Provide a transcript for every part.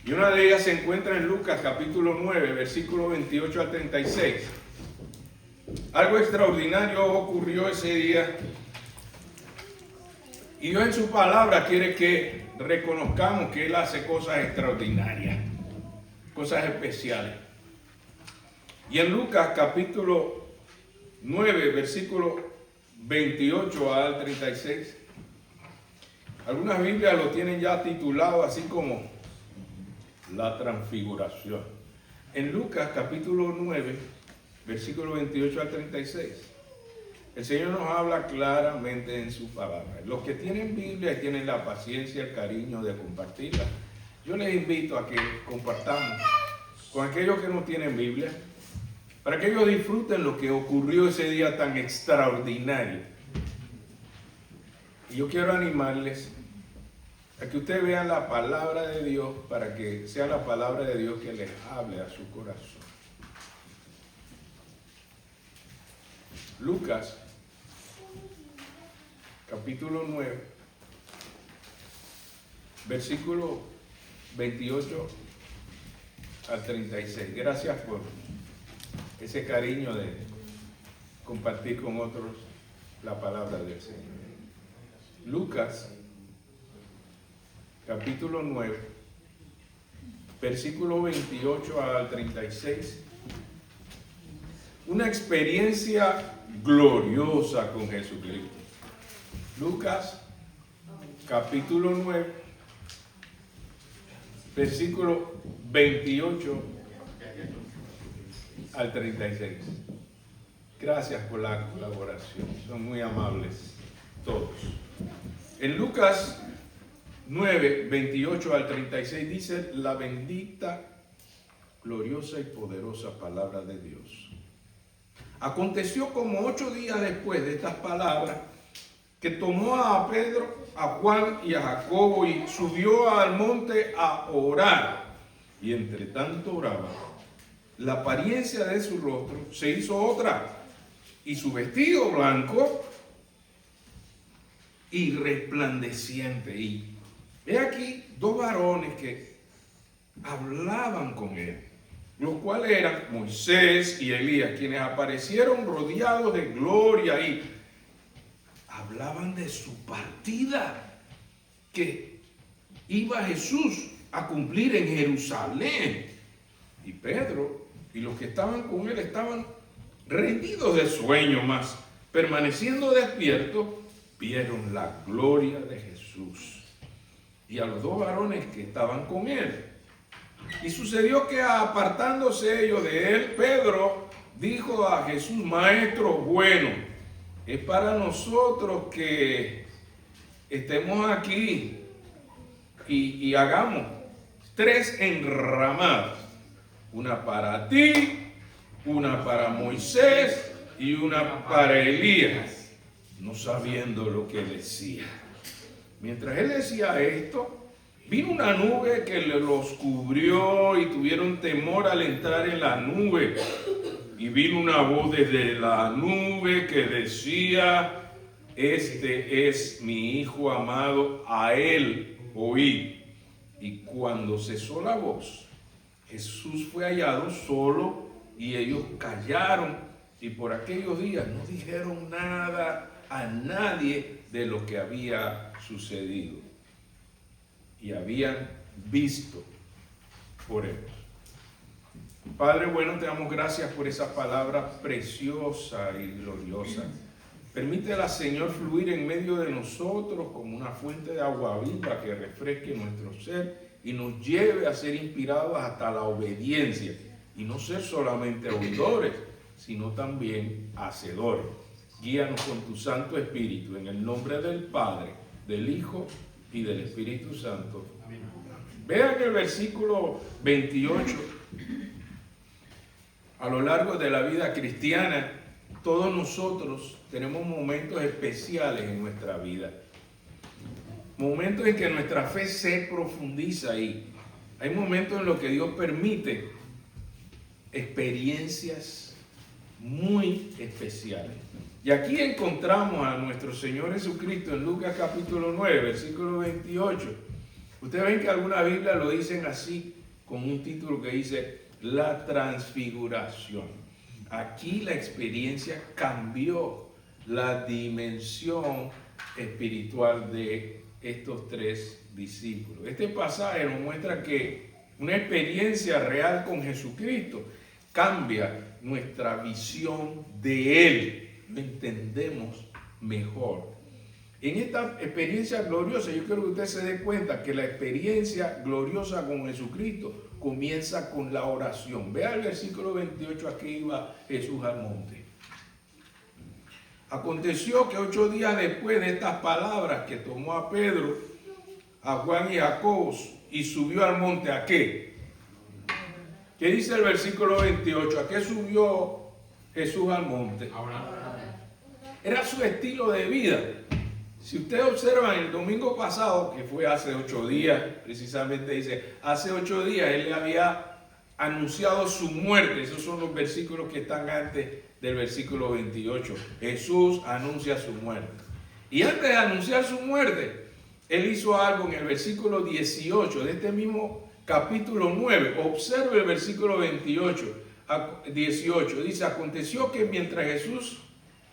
Y una de ellas se encuentra en Lucas capítulo 9, versículo 28 al 36. Algo extraordinario ocurrió ese día. Y Dios en su palabra quiere que reconozcamos que Él hace cosas extraordinarias, cosas especiales. Y en Lucas capítulo 9, versículo 28 al 36, algunas Biblias lo tienen ya titulado así como la transfiguración. En Lucas capítulo 9, versículo 28 al 36, el Señor nos habla claramente en su palabra. Los que tienen Biblia y tienen la paciencia, el cariño de compartirla, yo les invito a que compartamos con aquellos que no tienen Biblia, para que ellos disfruten lo que ocurrió ese día tan extraordinario. Y yo quiero animarles a que ustedes vean la palabra de Dios, para que sea la palabra de Dios que les hable a su corazón. Lucas, capítulo 9, versículo 28 al 36. Gracias por ese cariño de compartir con otros la palabra del Señor. Lucas, capítulo 9, versículo 28 al 36. Una experiencia gloriosa con Jesucristo. Lucas, capítulo 9, versículo 28 al 36. Gracias por la colaboración, son muy amables todos. En Lucas 9, 28 al 36 dice la bendita, gloriosa y poderosa palabra de Dios. Aconteció como 8 días después de estas palabras que tomó a Pedro, a Juan y a Jacobo y subió al monte a orar. Y entre tanto oraba, la apariencia de su rostro se hizo otra y su vestido blanco y resplandeciente. Y he aquí 2 varones que hablaban con él, los cuales eran Moisés y Elías, quienes aparecieron rodeados de gloria y hablaban de su partida, que iba Jesús a cumplir en Jerusalén. Y Pedro y los que estaban con él estaban rendidos de sueño, mas permaneciendo despiertos, vieron la gloria de Jesús y a los 2 varones que estaban con él. Y sucedió que apartándose ellos de él, Pedro dijo a Jesús: Maestro bueno, es para nosotros que estemos aquí y hagamos 3 enramadas, una para ti, una para Moisés y una para Elías, no sabiendo lo que decía. Mientras él decía esto, vino una nube que los cubrió y tuvieron temor al entrar en la nube. Y vino una voz desde la nube que decía: Este es mi Hijo amado, a él oí. Y cuando cesó la voz, Jesús fue hallado solo y ellos callaron. Y por aquellos días no dijeron nada a nadie de lo que había sucedido. Y habían visto por él. Padre bueno, te damos gracias por esa palabra preciosa y gloriosa. Permítela, Señor, fluir en medio de nosotros como una fuente de agua viva que refresque nuestro ser y nos lleve a ser inspirados hasta la obediencia y no ser solamente oidores, sino también hacedores. Guíanos con tu Santo Espíritu, en el nombre del Padre, del Hijo y del Espíritu Santo. Vean el versículo 28. A lo largo de la vida cristiana, todos nosotros tenemos momentos especiales en nuestra vida. Momentos en que nuestra fe se profundiza y hay momentos en los que Dios permite experiencias muy especiales. Y aquí encontramos a nuestro Señor Jesucristo en Lucas capítulo 9, versículo 28, Ustedes ven que algunas Biblias lo dicen así, con un título que dice la transfiguración. Aquí la experiencia cambió la dimensión espiritual de estos tres discípulos. Este pasaje nos muestra que una experiencia real con Jesucristo cambia nuestra visión de Él. Lo entendemos mejor. En esta experiencia gloriosa, yo quiero que usted se dé cuenta que la experiencia gloriosa con Jesucristo comienza con la oración. Vea el versículo 28, aquí iba Jesús al monte. Aconteció que 8 días después de estas palabras, que tomó a Pedro, a Juan y a Jacobo y subió al monte. ¿A qué? ¿Qué dice el versículo 28? ¿A qué subió Jesús al monte? Era su estilo de vida. Si ustedes observan el domingo pasado, que fue hace 8 días, precisamente dice, hace 8 días Él le había anunciado su muerte. Esos son los versículos que están antes del versículo 28. Jesús anuncia su muerte. Y antes de anunciar su muerte, Él hizo algo en el versículo 18 de este mismo capítulo 9. Observe el versículo 18. Dice, aconteció que mientras Jesús,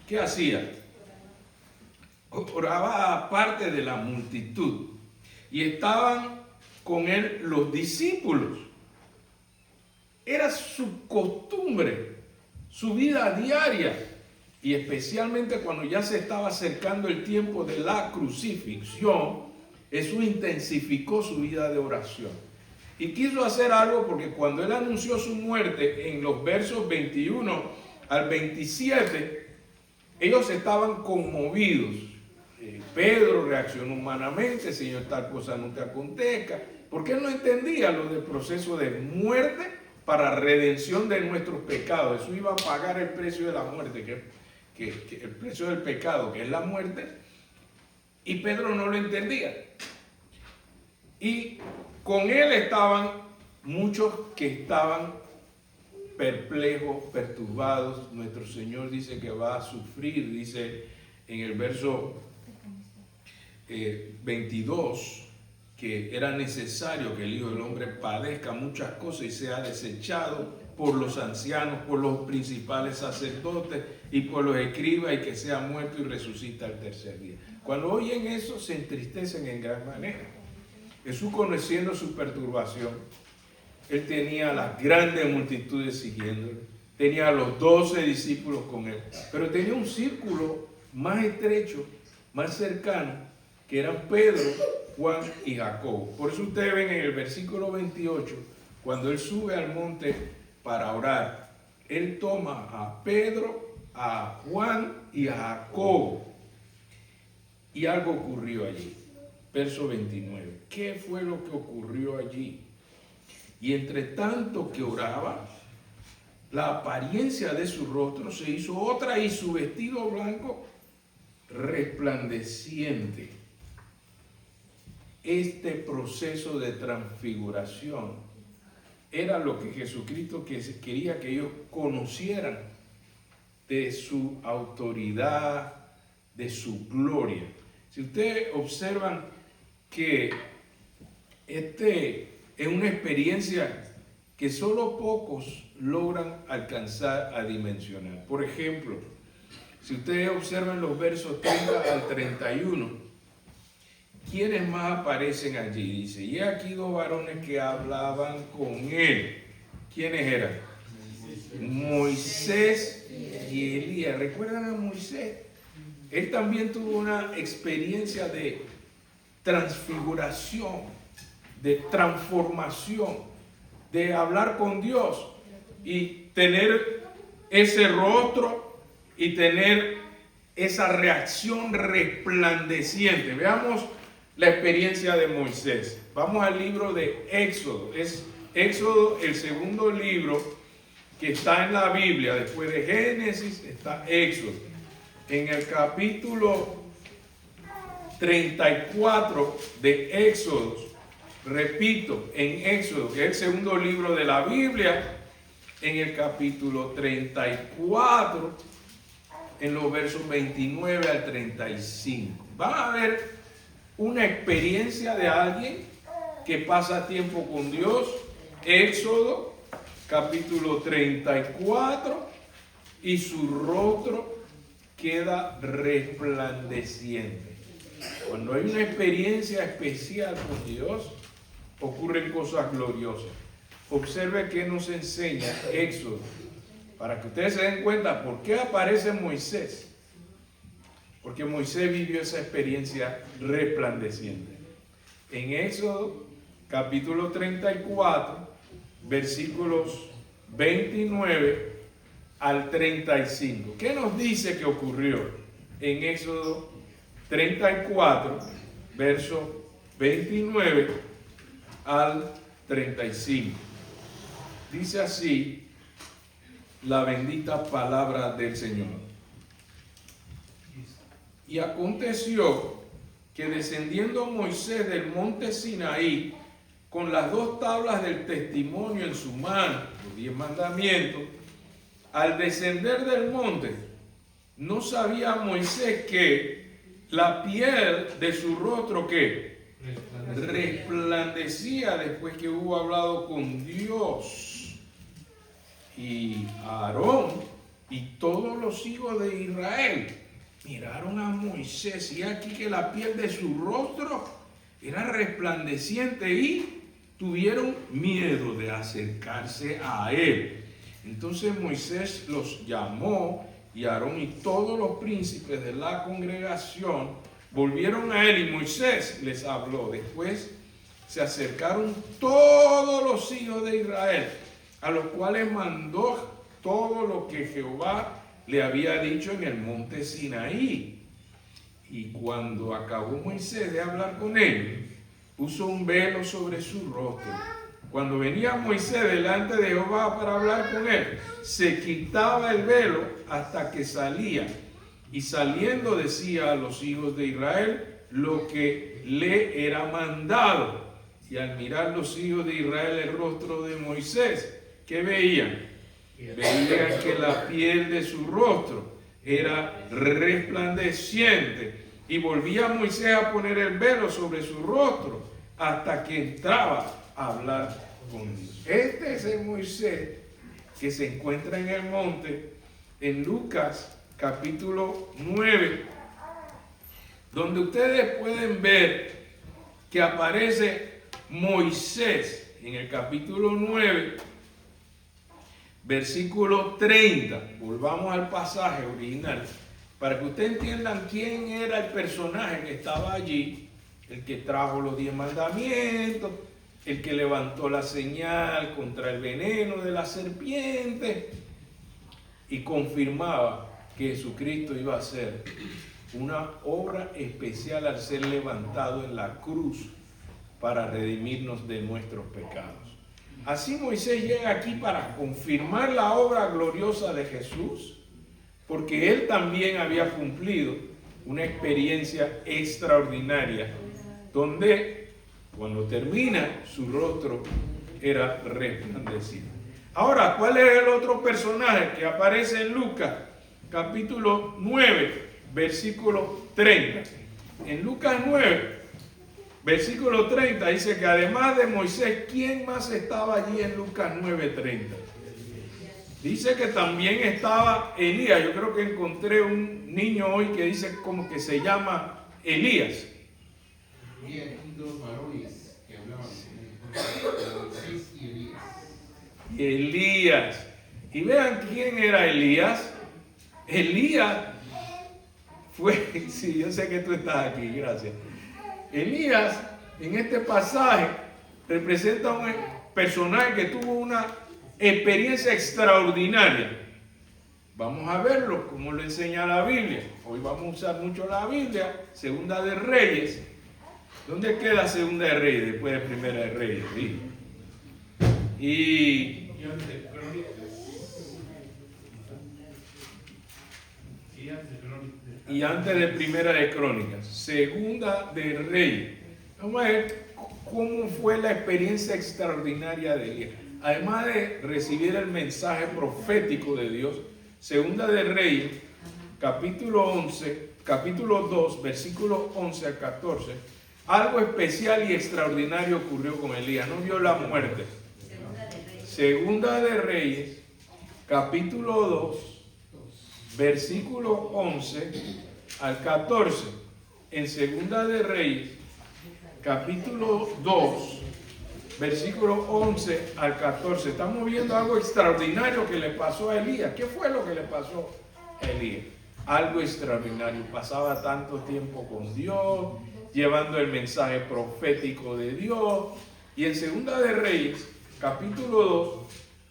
¿qué hacía? Oraba aparte de la multitud y estaban con él los discípulos. Era su costumbre, su vida diaria, y especialmente cuando ya se estaba acercando el tiempo de la crucifixión, Jesús intensificó su vida de oración. Y quiso hacer algo porque cuando él anunció su muerte en los versos 21 al 27, ellos estaban conmovidos. Pedro reaccionó humanamente, Señor, tal cosa no te acontezca, porque él no entendía lo del proceso de muerte para redención de nuestros pecados. Eso iba a pagar el precio de la muerte, que el precio del pecado, que es la muerte, y Pedro no lo entendía. Y con él estaban muchos que estaban perplejos, perturbados. Nuestro Señor dice que va a sufrir, dice en el verso 22, que era necesario que el Hijo del Hombre padezca muchas cosas y sea desechado por los ancianos, por los principales sacerdotes y por los escribas, y que sea muerto y resucita al tercer día. Cuando oyen eso, se entristecen en gran manera. Jesús, conociendo su perturbación, él tenía las grandes multitudes siguiéndole, tenía a los 12 discípulos con él, pero tenía un círculo más estrecho, más cercano, que eran Pedro, Juan y Jacobo. Por eso ustedes ven en el versículo 28, cuando él sube al monte para orar, él toma a Pedro, a Juan y a Jacobo. Y algo ocurrió allí. Verso 29. ¿Qué fue lo que ocurrió allí? Y entre tanto que oraba, la apariencia de su rostro se hizo otra y su vestido blanco resplandeciente. Este proceso de transfiguración era lo que Jesucristo quería que ellos conocieran de su autoridad, de su gloria. Si ustedes observan que es una experiencia que solo pocos logran alcanzar a dimensionar. Por ejemplo, si ustedes observan los versos 30 al 31, ¿quiénes más aparecen allí? Dice, y aquí 2 varones que hablaban con él. ¿Quiénes eran? Moisés y Elías. ¿Recuerdan a Moisés? Él también tuvo una experiencia de transfiguración, de transformación, de hablar con Dios y tener ese rostro y tener esa reacción resplandeciente. Veamos la experiencia de Moisés. Vamos al libro de Éxodo. Es Éxodo el segundo libro que está en la Biblia. Después de Génesis está Éxodo. En el capítulo 34 de Éxodo, repito, en Éxodo, que es el segundo libro de la Biblia, en el capítulo 34, en los versos 29 al 35. Van a ver una experiencia de alguien que pasa tiempo con Dios. Éxodo capítulo 34, y su rostro queda resplandeciente. Cuando hay una experiencia especial con Dios, ocurren cosas gloriosas. Observe qué nos enseña Éxodo, para que ustedes se den cuenta por qué aparece Moisés. Porque Moisés vivió esa experiencia resplandeciente. En Éxodo capítulo 34, versículos 29 al 35. ¿Qué nos dice que ocurrió en Éxodo 34, verso 29 al 35? Dice así la bendita palabra del Señor. Y aconteció que descendiendo Moisés del monte Sinaí con las 2 tablas del testimonio en su mano, los 10 mandamientos, al descender del monte, no sabía Moisés que la piel de su rostro que resplandecía después que hubo hablado con Dios. Y Aarón y todos los hijos de Israel miraron a Moisés, y aquí que la piel de su rostro era resplandeciente, y tuvieron miedo de acercarse a él. Entonces Moisés los llamó, y Aarón y todos los príncipes de la congregación volvieron a él, y Moisés les habló. Después se acercaron todos los hijos de Israel, a los cuales mandó todo lo que Jehová le había dicho en el monte Sinaí. Y cuando acabó Moisés de hablar con él, puso un velo sobre su rostro. Cuando venía Moisés delante de Jehová para hablar con él, se quitaba el velo hasta que salía. Y saliendo decía a los hijos de Israel lo que le era mandado. Y al mirar los hijos de Israel el rostro de Moisés, ¿qué veían? Veían que la piel de su rostro era resplandeciente, y volvía Moisés a poner el velo sobre su rostro hasta que entraba a hablar con Dios. Este es el Moisés que se encuentra en el monte en Lucas capítulo 9, donde ustedes pueden ver que aparece Moisés en el capítulo 9, versículo 30. Volvamos al pasaje original para que ustedes entiendan quién era el personaje que estaba allí, el que trajo los 10 mandamientos, el que levantó la señal contra el veneno de la serpiente y confirmaba que Jesucristo iba a hacer una obra especial al ser levantado en la cruz para redimirnos de nuestros pecados. Así Moisés llega aquí para confirmar la obra gloriosa de Jesús, porque él también había cumplido una experiencia extraordinaria, donde cuando termina su rostro era resplandecido. Ahora, ¿cuál es el otro personaje que aparece en Lucas capítulo 9, versículo 30? En Lucas 9, versículo 30 dice que además de Moisés, ¿quién más estaba allí en Lucas 9:30? Dice que también estaba Elías. Yo creo que encontré un niño hoy que dice como que se llama Elías. Y aquí 2 varones que hablaban, Moisés y Elías. Elías. Y vean quién era Elías. Elías fue, sí, yo sé que tú estás aquí, gracias. Elías, en este pasaje, representa un personaje que tuvo una experiencia extraordinaria. Vamos a verlo como lo enseña la Biblia. Hoy vamos a usar mucho la Biblia, Segunda de Reyes. ¿Dónde queda Segunda de Reyes después de Primera de Reyes? Sí. Y antes de Primera de Crónicas, Segunda de Reyes. Vamos a ver cómo fue la experiencia extraordinaria de Elías. Además de recibir el mensaje profético de Dios, Segunda de Reyes, capítulo 2, versículos 11 al 14, algo especial y extraordinario ocurrió con Elías. No vio la muerte. Segunda de Reyes, capítulo 2, versículo 11 al 14. En Segunda de Reyes, capítulo 2, versículo 11 al 14. Estamos viendo algo extraordinario que le pasó a Elías. ¿Qué fue lo que le pasó a Elías? Algo extraordinario. Pasaba tanto tiempo con Dios, llevando el mensaje profético de Dios. Y en Segunda de Reyes, capítulo 2,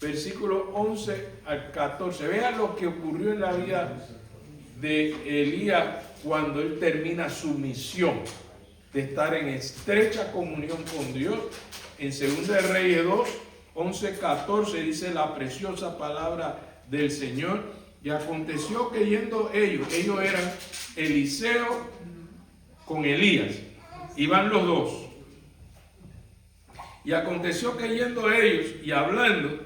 versículo 11 al 14. Vean lo que ocurrió en la vida de Elías cuando él termina su misión de estar en estrecha comunión con Dios. En Segunda de Reyes 2, 11, 14 dice la preciosa palabra del Señor. Y aconteció que yendo ellos eran Eliseo con Elías, iban los dos. Y aconteció que yendo ellos y hablando,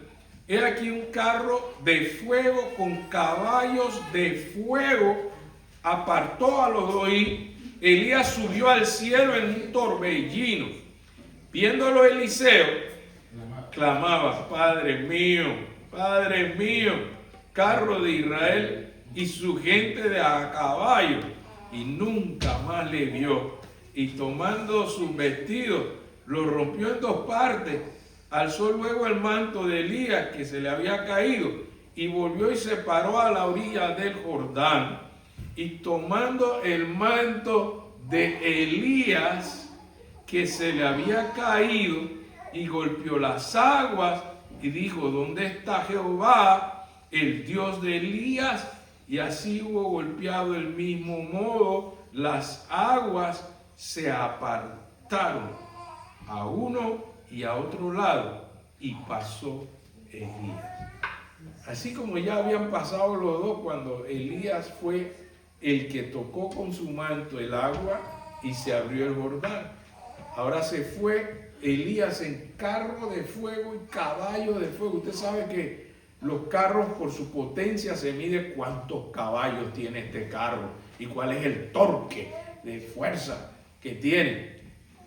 he aquí un carro de fuego con caballos de fuego apartó a los dos y Elías subió al cielo en un torbellino. Viéndolo Eliseo, clamaba: Padre mío, carro de Israel y su gente de a caballo. Y nunca más le vio. Y tomando sus vestidos, lo rompió en dos partes. Alzó luego el manto de Elías que se le había caído y volvió y se paró a la orilla del Jordán. Y tomando el manto de Elías que se le había caído y golpeó las aguas y dijo: ¿dónde está Jehová, el Dios de Elías? Y así hubo golpeado el mismo modo, las aguas se apartaron a uno y a otro lado, y pasó Elías. Así como ya habían pasado los dos cuando Elías fue el que tocó con su manto el agua y se abrió el Jordán. Ahora se fue Elías en carro de fuego y caballo de fuego. Usted sabe que los carros, por su potencia, se mide cuántos caballos tiene este carro y cuál es el torque de fuerza que tiene.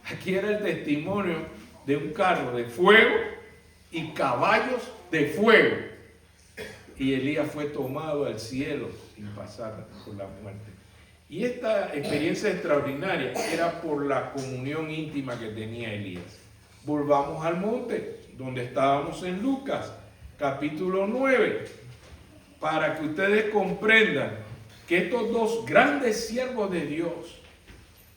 Aquí era el testimonio de un carro de fuego y caballos de fuego. Y Elías fue tomado al cielo sin pasar por la muerte. Y esta experiencia extraordinaria era por la comunión íntima que tenía Elías. Volvamos al monte, donde estábamos en Lucas, capítulo 9, para que ustedes comprendan que estos dos grandes siervos de Dios,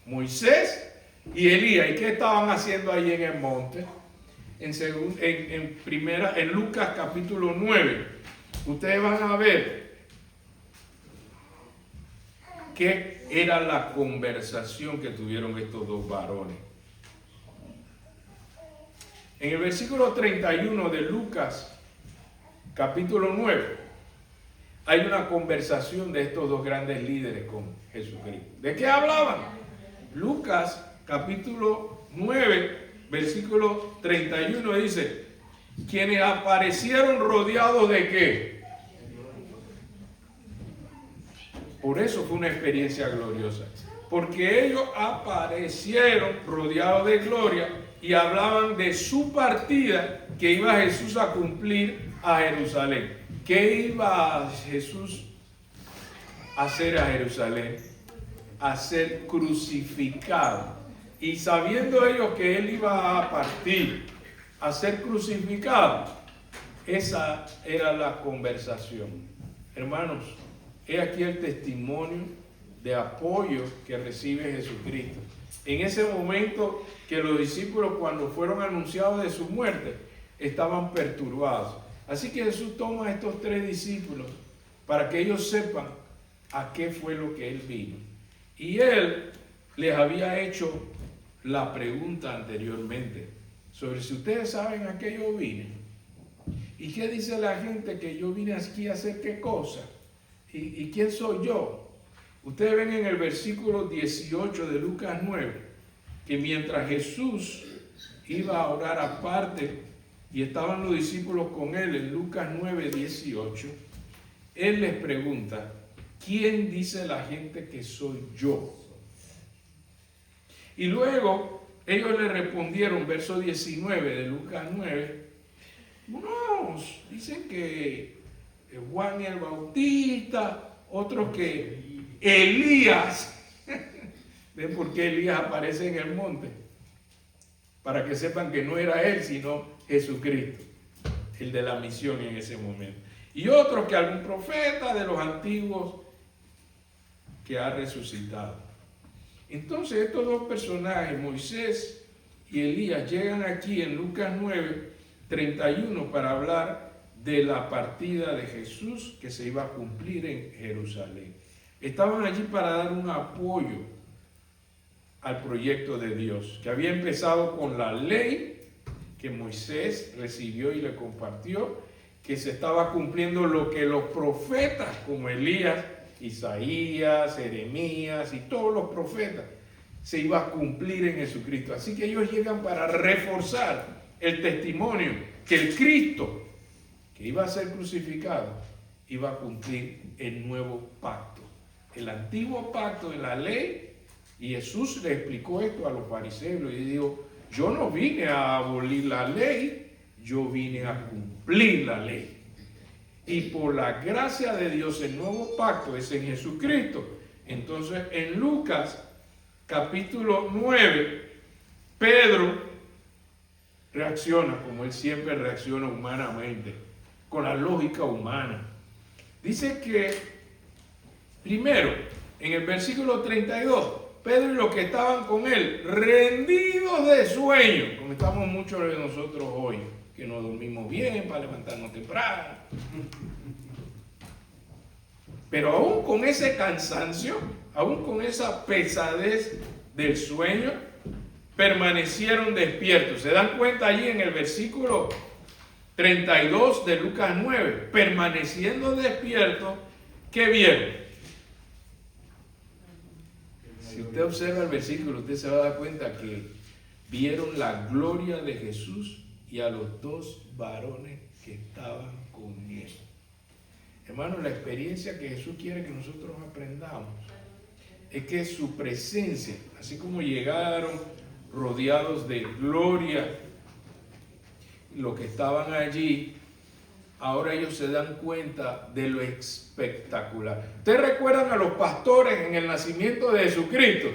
Moisés y Elías, ¿y qué estaban haciendo ahí en el monte? En Lucas capítulo 9, ustedes van a ver qué era la conversación que tuvieron estos dos varones. En el versículo 31 de Lucas capítulo 9, hay una conversación de estos dos grandes líderes con Jesucristo. ¿De qué hablaban? Lucas capítulo 9, versículo 31 dice: quienes aparecieron rodeados de ¿qué? Por eso fue una experiencia gloriosa. Porque ellos aparecieron rodeados de gloria y hablaban de su partida que iba Jesús a cumplir a Jerusalén. ¿Qué iba Jesús a hacer a Jerusalén? A ser crucificado. Y sabiendo ellos que él iba a partir a ser crucificado, esa era la conversación. Hermanos, he aquí el testimonio de apoyo que recibe Jesucristo. En ese momento que los discípulos, cuando fueron anunciados de su muerte, estaban perturbados. Así que Jesús toma a estos tres discípulos para que ellos sepan a qué fue lo que él vino. Y él les había hecho la pregunta anteriormente sobre si ustedes saben a qué yo vine. ¿Y qué dice la gente que yo vine aquí a hacer qué cosa? ¿Y quién soy yo? Ustedes ven en el versículo 18 de Lucas 9 que mientras Jesús iba a orar aparte y estaban los discípulos con él, en Lucas 9, 18, él les pregunta: ¿quién dice la gente que soy yo? Y luego ellos le respondieron, verso 19 de Lucas 9, unos dicen que Juan el Bautista, otros que Elías. ¿Ven por qué Elías aparece en el monte? Para que sepan que no era él, sino Jesucristo, el de la misión en ese momento. Y otros que algún profeta de los antiguos que ha resucitado. Entonces estos dos personajes, Moisés y Elías, llegan aquí en Lucas 9, 31 para hablar de la partida de Jesús que se iba a cumplir en Jerusalén. Estaban allí para dar un apoyo al proyecto de Dios, que había empezado con la ley que Moisés recibió y le compartió, que se estaba cumpliendo lo que los profetas como Elías, Isaías, Jeremías y todos los profetas se iba a cumplir en Jesucristo. Así que ellos llegan para reforzar el testimonio que el Cristo que iba a ser crucificado iba a cumplir el nuevo pacto. El antiguo pacto de la ley, y Jesús le explicó esto a los fariseos y dijo, yo no vine a abolir la ley, yo vine a cumplir la ley. Y por la gracia de Dios el nuevo pacto es en Jesucristo. Entonces en Lucas capítulo 9, Pedro reacciona como él siempre reacciona humanamente, con la lógica humana. Dice que primero, en el versículo 32, Pedro y los que estaban con él, rendidos de sueño, como estamos muchos de nosotros hoy, que nos dormimos bien para levantarnos temprano. Pero aún con ese cansancio, aún con esa pesadez del sueño, permanecieron despiertos. ¿Se dan cuenta allí en el versículo 32 de Lucas 9? Permaneciendo despiertos, ¿qué vieron? Si usted observa el versículo, usted se va a dar cuenta que vieron la gloria de Jesús y a los dos varones que estaban con él. Hermano, la experiencia que Jesús quiere que nosotros aprendamos es que su presencia, así como llegaron rodeados de gloria, los que estaban allí, ahora ellos se dan cuenta de lo espectacular. ¿Ustedes recuerdan a los pastores en el nacimiento de Jesucristo?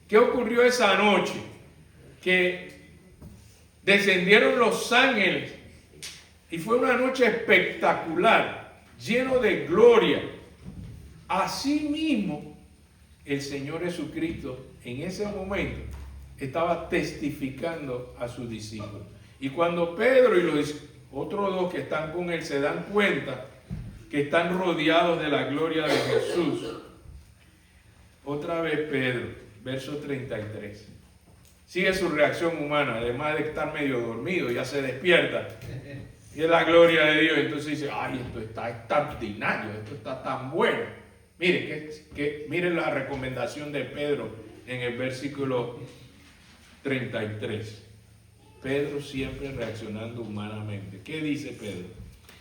¿Qué ocurrió esa noche? Que descendieron los ángeles y fue una noche espectacular, lleno de gloria. Asimismo, el Señor Jesucristo en ese momento estaba testificando a sus discípulos. Y cuando Pedro y los otros dos que están con él se dan cuenta que están rodeados de la gloria de Jesús, otra vez Pedro, verso 33, sigue su reacción humana, además de estar medio dormido, ya se despierta, y es la gloria de Dios. Entonces dice, ay, esto está extraordinario, esto está tan bueno. Miren la recomendación de Pedro en el versículo 33. Pedro siempre reaccionando humanamente. ¿Qué dice Pedro?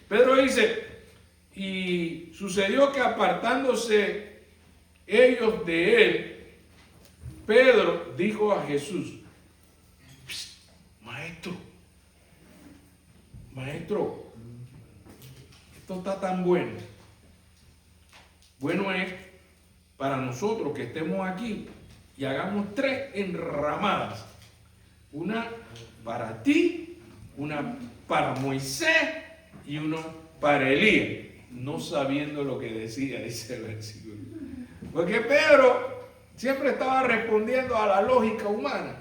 Pedro dice, y sucedió que apartándose ellos de él, Pedro dijo a Jesús, maestro, esto está tan bueno. Bueno es para nosotros que estemos aquí y hagamos 3 enramadas. Una para ti, una para Moisés y uno para Elías. No sabiendo lo que decía ese versículo. Porque Pedro siempre estaba respondiendo a la lógica humana.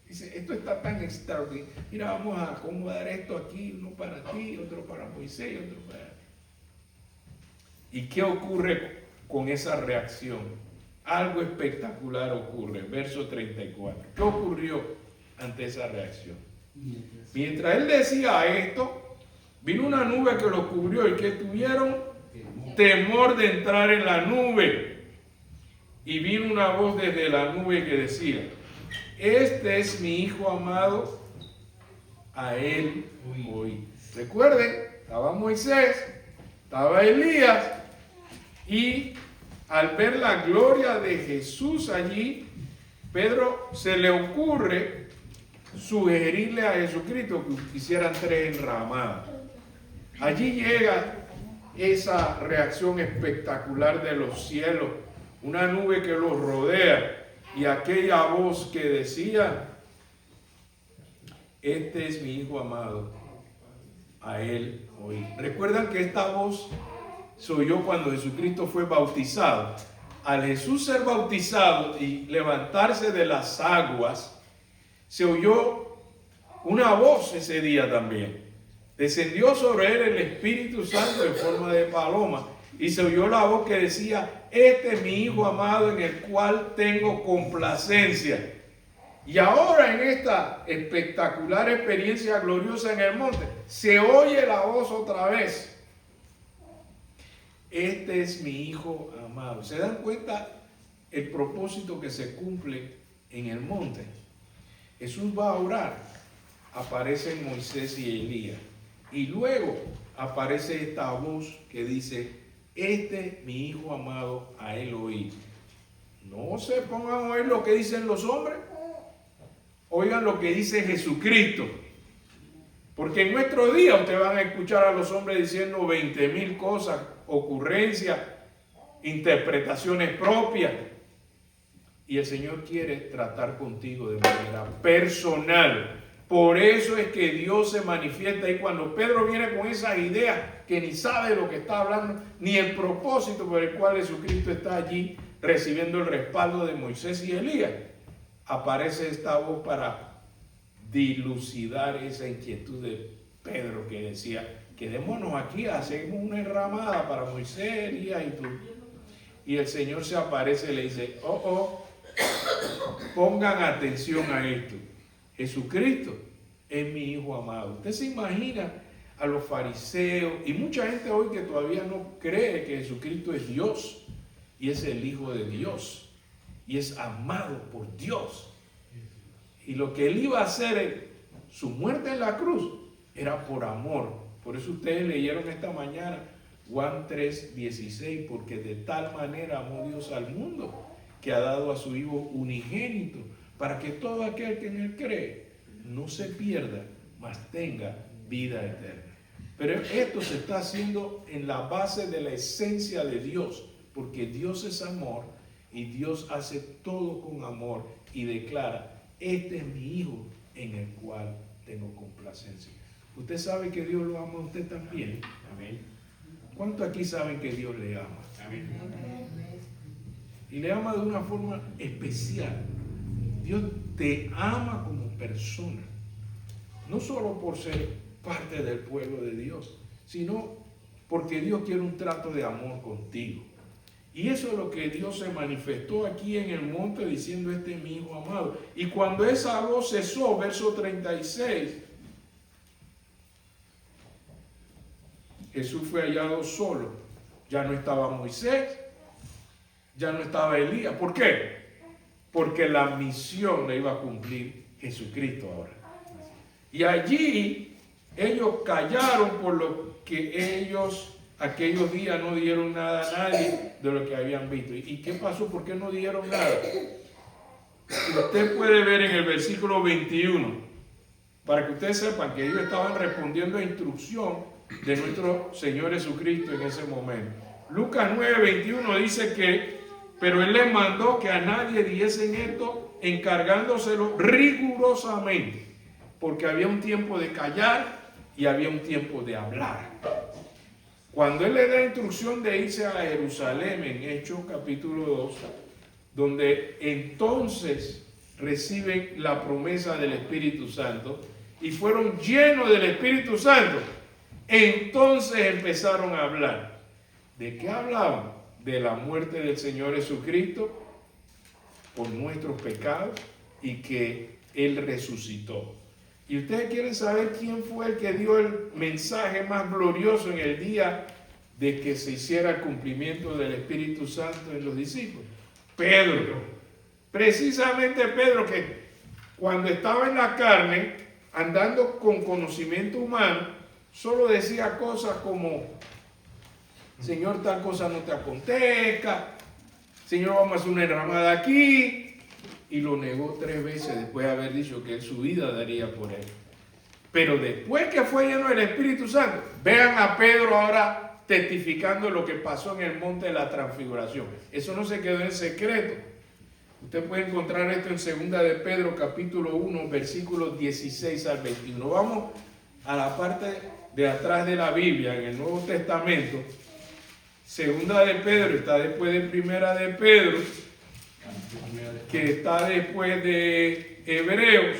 Dice, esto está tan extraordinario. Mira, vamos a acomodar esto aquí, uno para ti, otro para Moisés y otro para ti. ¿Y qué ocurre con esa reacción? Algo espectacular ocurre. Verso 34. ¿Qué ocurrió ante esa reacción? Mientras él decía esto, vino una nube que los cubrió y que tuvieron temor de entrar en la nube. Y vino una voz desde la nube que decía, este es mi hijo amado, a él oí. Recuerden, estaba Moisés, estaba Elías, y al ver la gloria de Jesús allí, Pedro se le ocurre sugerirle a Jesucristo que hicieran 3 enramadas. Allí llega esa reacción espectacular de los cielos, una nube que los rodea y aquella voz que decía: este es mi Hijo amado, a él oí. Recuerdan que esta voz se oyó cuando Jesucristo fue bautizado. Al Jesús ser bautizado y levantarse de las aguas, se oyó una voz ese día también. Descendió sobre él el Espíritu Santo en forma de paloma y se oyó la voz que decía: este es mi Hijo amado en el cual tengo complacencia. Y ahora en esta espectacular experiencia gloriosa en el monte, se oye la voz otra vez: este es mi Hijo amado. ¿Se dan cuenta el propósito que se cumple en el monte? Jesús va a orar, aparecen Moisés y Elías, y luego aparece esta voz que dice: este mi Hijo amado, a él oí. No se pongan a oír lo que dicen los hombres, oigan lo que dice Jesucristo. Porque en nuestro día ustedes van a escuchar a los hombres diciendo 20,000 cosas, ocurrencias, interpretaciones propias. Y el Señor quiere tratar contigo de manera personal. Por eso es que Dios se manifiesta. Y cuando Pedro viene con esas ideas que ni sabe lo que está hablando, ni el propósito por el cual Jesucristo está allí recibiendo el respaldo de Moisés y Elías, aparece esta voz para dilucidar esa inquietud de Pedro, que decía: quedémonos aquí, hacemos una enramada para Moisés, Elías y tú. Y el Señor se aparece y le dice: pongan atención a esto. Jesucristo es mi Hijo amado. Usted se imagina a los fariseos y mucha gente hoy que todavía no cree que Jesucristo es Dios y es el Hijo de Dios y es amado por Dios. Y lo que él iba a hacer, su muerte en la cruz, era por amor. Por eso ustedes leyeron esta mañana Juan 3:16, porque de tal manera amó Dios al mundo que ha dado a su Hijo unigénito, para que todo aquel que en él cree no se pierda, mas tenga vida eterna. Pero esto se está haciendo en la base de la esencia de Dios, porque Dios es amor y Dios hace todo con amor y declara: este es mi Hijo en el cual tengo complacencia. Usted sabe que Dios lo ama a usted también. Amén. ¿Cuántos aquí saben que Dios le ama? Amén. Y le ama de una forma especial. Dios te ama como persona, no solo por ser parte del pueblo de Dios, sino porque Dios quiere un trato de amor contigo. Y eso es lo que Dios se manifestó aquí en el monte diciendo: este es mi Hijo amado. Y cuando esa voz cesó, verso 36, Jesús fue hallado solo. Ya no estaba Moisés, ya no estaba Elías. ¿Por qué? Porque la misión la iba a cumplir Jesucristo ahora. Y allí ellos callaron por lo que ellos aquellos días no dieron nada a nadie de lo que habían visto. ¿Y qué pasó? ¿Por qué no dieron nada? Usted puede ver en el versículo 21, para que ustedes sepan que ellos estaban respondiendo a instrucción de nuestro Señor Jesucristo en ese momento. Lucas 9:21 dice que: pero Él les mandó que a nadie diesen esto, encargándoselo rigurosamente, porque había un tiempo de callar y había un tiempo de hablar. Cuando Él le da instrucción de irse a Jerusalén, en Hechos capítulo 2, donde entonces reciben la promesa del Espíritu Santo y fueron llenos del Espíritu Santo, entonces empezaron a hablar. ¿De qué hablaban? De la muerte del Señor Jesucristo por nuestros pecados y que Él resucitó. Y ustedes quieren saber quién fue el que dio el mensaje más glorioso en el día de que se hiciera el cumplimiento del Espíritu Santo en los discípulos. Pedro. Precisamente Pedro, que cuando estaba en la carne, andando con conocimiento humano, solo decía cosas como: Señor, tal cosa no te acontezca. Señor, vamos a hacer una enramada aquí. y lo negó 3 veces después de haber dicho que él su vida daría por él. Pero después que fue lleno del Espíritu Santo, vean a Pedro ahora testificando lo que pasó en el monte de la transfiguración. Eso no se quedó en secreto. Usted puede encontrar esto en 2 de Pedro capítulo 1, versículos 16 al 21. Vamos a la parte de atrás de la Biblia, en el Nuevo Testamento. 2 de Pedro está después de 1 de Pedro, que está después de Hebreos.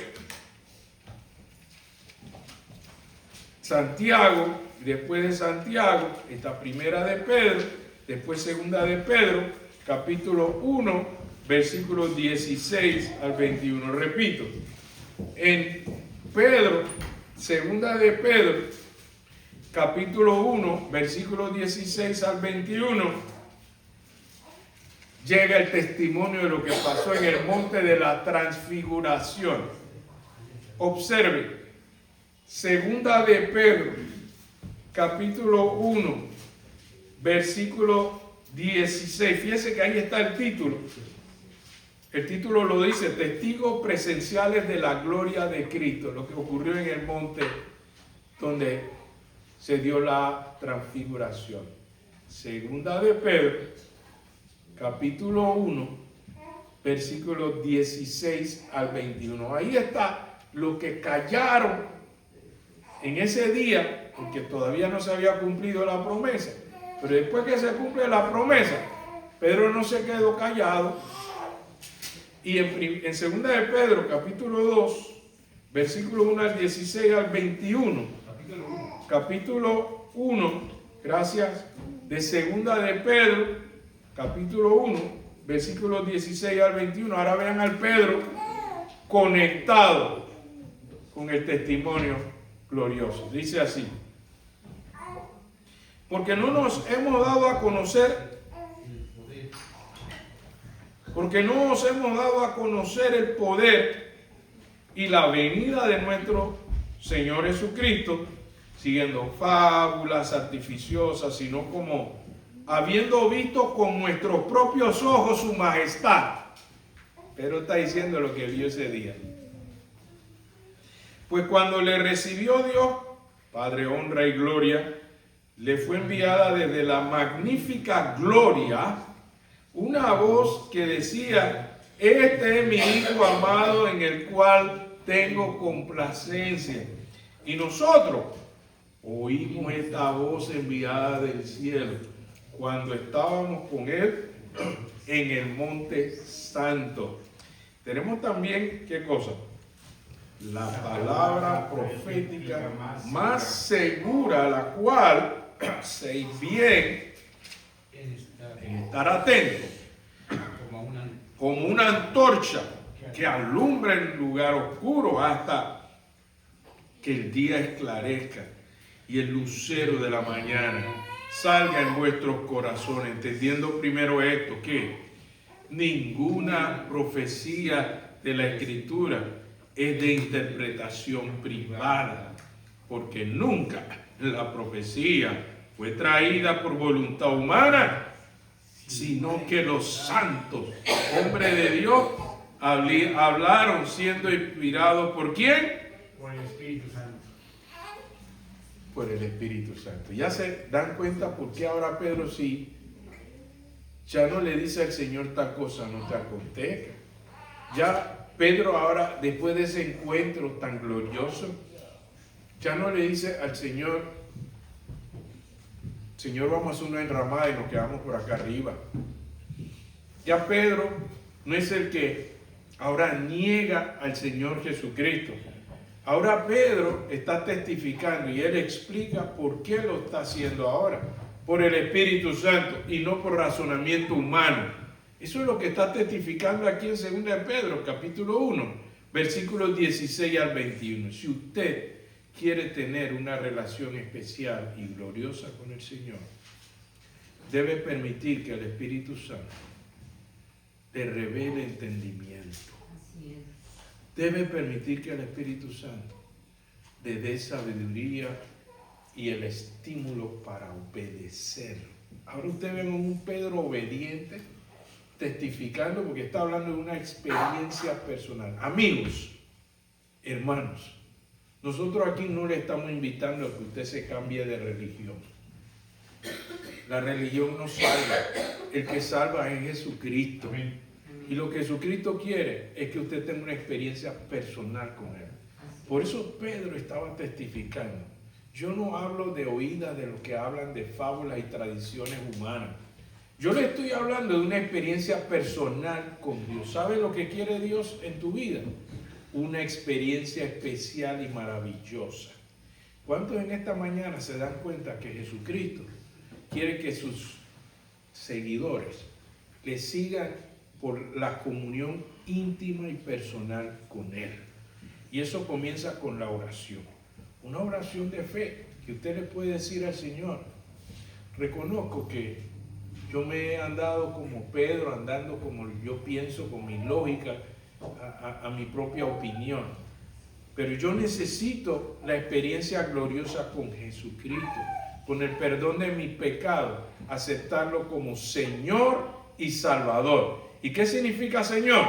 Santiago, después de Santiago está 1 de Pedro, después 2 de Pedro, capítulo 1, versículos 16 al 21. Repito, en Pedro, 2 de Pedro, capítulo 1, versículos 16 al 21, llega el testimonio de lo que pasó en el monte de la transfiguración. Observe, 2 de Pedro, capítulo 1, versículo 16. Fíjese que ahí está el título. El título lo dice: Testigos presenciales de la gloria de Cristo, lo que ocurrió en el monte donde se dio la transfiguración. 2 de Pedro, capítulo 1, versículos 16 al 21. Ahí está lo que callaron en ese día, porque todavía no se había cumplido la promesa. Pero después que se cumple la promesa, Pedro no se quedó callado. Y en 2 de Pedro, capítulo 2, versículo 1 al 16 al 21. Capítulo 1, gracias, de 2 de Pedro, capítulo 1, versículos 16 al 21. Ahora vean al Pedro conectado con el testimonio glorioso. Dice así: porque no nos hemos dado a conocer el poder y la venida de nuestro Señor Jesucristo, siguiendo fábulas artificiosas, sino como habiendo visto con nuestros propios ojos su majestad. Pero está diciendo lo que vio ese día. Pues cuando le recibió Dios, Padre, honra y gloria, le fue enviada desde la magnífica gloria una voz que decía: este es mi Hijo amado en el cual tengo complacencia. Y nosotros oímos esta voz enviada del cielo cuando estábamos con él en el monte santo. Tenemos también, ¿qué cosa? La palabra profética más segura, la cual se bien en estar atento como una antorcha que alumbra el lugar oscuro hasta que el día esclarezca y el lucero de la mañana salga en vuestros corazones, entendiendo primero esto, que ninguna profecía de la Escritura es de interpretación privada, porque nunca la profecía fue traída por voluntad humana, sino que los santos hombres de Dios hablaron siendo inspirados ¿por quién? Por el Espíritu Santo. Por el Espíritu Santo. Ya se dan cuenta por qué ahora Pedro sí ya no le dice al Señor tal cosa no te acontezca. Ya Pedro ahora, después de ese encuentro tan glorioso, ya no le dice al Señor: Señor, vamos a hacer una enramada y nos quedamos por acá arriba. Ya Pedro no es el que ahora niega al Señor Jesucristo. Ahora Pedro está testificando y él explica por qué lo está haciendo ahora. Por el Espíritu Santo y no por razonamiento humano. Eso es lo que está testificando aquí en 2 de Pedro, capítulo 1, versículos 16 al 21. Si usted quiere tener una relación especial y gloriosa con el Señor, debe permitir que el Espíritu Santo te revele entendimiento. Debe permitir que el Espíritu Santo te dé sabiduría y el estímulo para obedecer. Ahora usted ve un Pedro obediente, testificando porque está hablando de una experiencia personal. Amigos, hermanos, nosotros aquí no le estamos invitando a que usted se cambie de religión. La religión no salva. El que salva es Jesucristo. Amén. Y lo que Jesucristo quiere es que usted tenga una experiencia personal con Él. Por eso Pedro estaba testificando. Yo no hablo de oídas de los que hablan de fábulas y tradiciones humanas. Yo le estoy hablando de una experiencia personal con Dios. ¿Sabe lo que quiere Dios en tu vida? Una experiencia especial y maravillosa. ¿Cuántos en esta mañana se dan cuenta que Jesucristo quiere que sus seguidores le sigan por la comunión íntima y personal con Él? Y eso comienza con la oración. Una oración de fe que usted le puede decir al Señor: reconozco que yo me he andado como Pedro, andando como yo pienso, con mi lógica, a mi propia opinión. Pero yo necesito la experiencia gloriosa con Jesucristo, con el perdón de mi pecado, aceptarlo como Señor y Salvador. ¿Y qué significa Señor?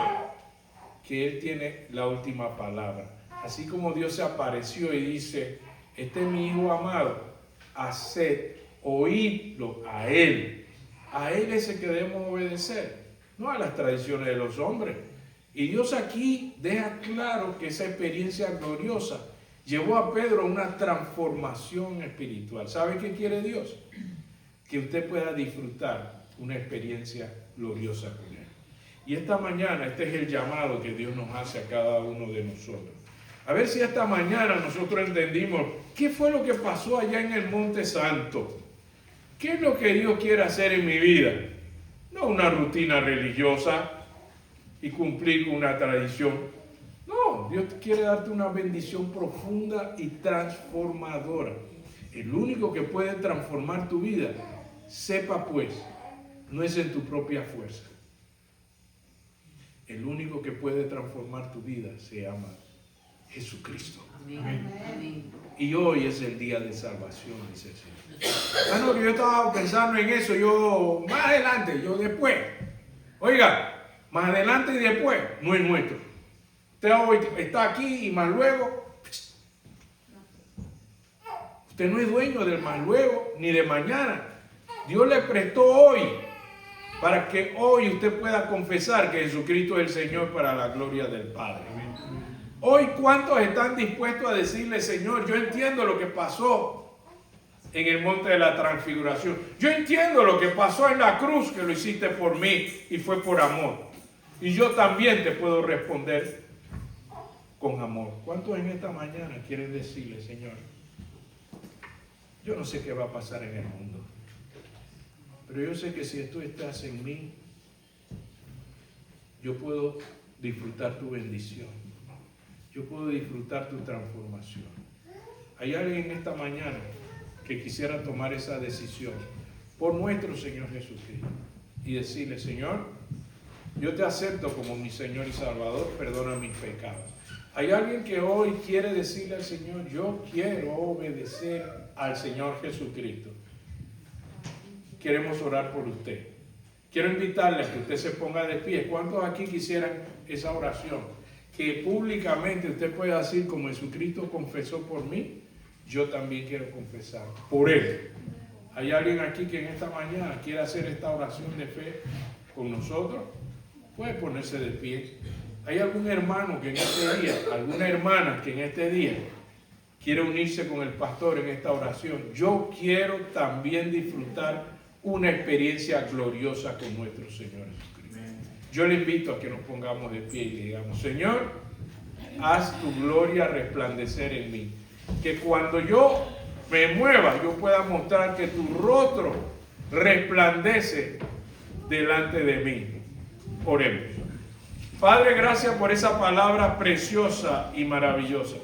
Que Él tiene la última palabra. Así como Dios se apareció y dice: este es mi Hijo amado, haced, oídlo a Él. A Él es el que debemos obedecer, no a las tradiciones de los hombres. Y Dios aquí deja claro que esa experiencia gloriosa llevó a Pedro a una transformación espiritual. ¿Sabe qué quiere Dios? Que usted pueda disfrutar una experiencia gloriosa con Él. Y esta mañana, este es el llamado que Dios nos hace a cada uno de nosotros. A ver si esta mañana nosotros entendimos qué fue lo que pasó allá en el Monte Santo. ¿Qué es lo que Dios quiere hacer en mi vida? No una rutina religiosa y cumplir con una tradición. No, Dios quiere darte una bendición profunda y transformadora. El único que puede transformar tu vida, sepa pues, no es en tu propia fuerza. El único que puede transformar tu vida se llama Jesucristo. Amén. Y hoy es el día de salvación, dice el Señor. Ah, no, yo estaba pensando en eso, yo más adelante, yo después. Oiga, más adelante y después no es nuestro. Usted hoy está aquí y más luego. Usted no es dueño del más luego ni de mañana. Dios le prestó hoy para que hoy usted pueda confesar que Jesucristo es el Señor para la gloria del Padre. Hoy, ¿cuántos están dispuestos a decirle: Señor, yo entiendo lo que pasó en el monte de la transfiguración? Yo entiendo lo que pasó en la cruz, que lo hiciste por mí y fue por amor. Y yo también te puedo responder con amor. ¿Cuántos en esta mañana quieren decirle: Señor, yo no sé qué va a pasar en el mundo, pero yo sé que si tú estás en mí, yo puedo disfrutar tu bendición. Yo puedo disfrutar tu transformación. Hay alguien en esta mañana que quisiera tomar esa decisión por nuestro Señor Jesucristo y decirle: Señor, yo te acepto como mi Señor y Salvador, perdona mis pecados. Hay alguien que hoy quiere decirle al Señor: yo quiero obedecer al Señor Jesucristo. Queremos orar por usted. Quiero invitarle a que usted se ponga de pie. ¿Cuántos aquí quisieran esa oración? Que públicamente usted pueda decir: como Jesucristo confesó por mí, yo también quiero confesar por Él. ¿Hay alguien aquí que en esta mañana quiere hacer esta oración de fe con nosotros? Puede ponerse de pie. ¿Hay algún hermano que en este día, alguna hermana que en este día quiere unirse con el pastor en esta oración? Yo quiero también disfrutar una experiencia gloriosa con nuestro Señor Jesucristo. Yo le invito a que nos pongamos de pie y le digamos: Señor, haz tu gloria resplandecer en mí. Que cuando yo me mueva, yo pueda mostrar que tu rostro resplandece delante de mí. Oremos. Padre, gracias por esa palabra preciosa y maravillosa.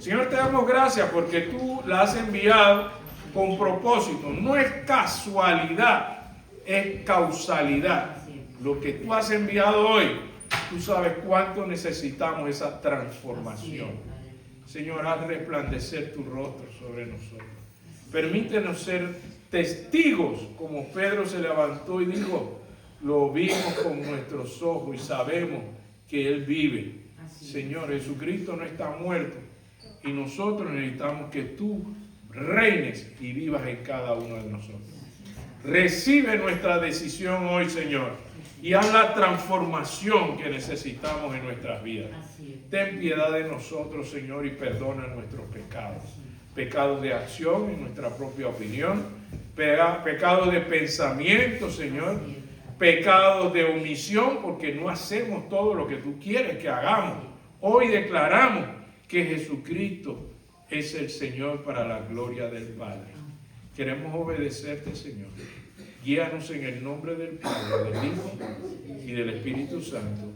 Señor, te damos gracias porque tú la has enviado con propósito. No es casualidad, es causalidad. Lo que tú has enviado hoy, tú sabes cuánto necesitamos esa transformación. Señor, haz resplandecer tu rostro sobre nosotros. Permítenos ser testigos, como Pedro se levantó y dijo: lo vimos con nuestros ojos y sabemos que Él vive. Señor, Jesucristo no está muerto y nosotros necesitamos que tú reines y vivas en cada uno de nosotros. Recibe nuestra decisión hoy, Señor, y haz la transformación que necesitamos en nuestras vidas. Ten piedad de nosotros, Señor, y perdona nuestros pecados. Pecados de acción en nuestra propia opinión, pecados de pensamiento, Señor, pecados de omisión porque no hacemos todo lo que tú quieres que hagamos. Hoy declaramos que Jesucristo es el Señor para la gloria del Padre. Queremos obedecerte, Señor. Guíanos en el nombre del Padre, del Hijo y del Espíritu Santo.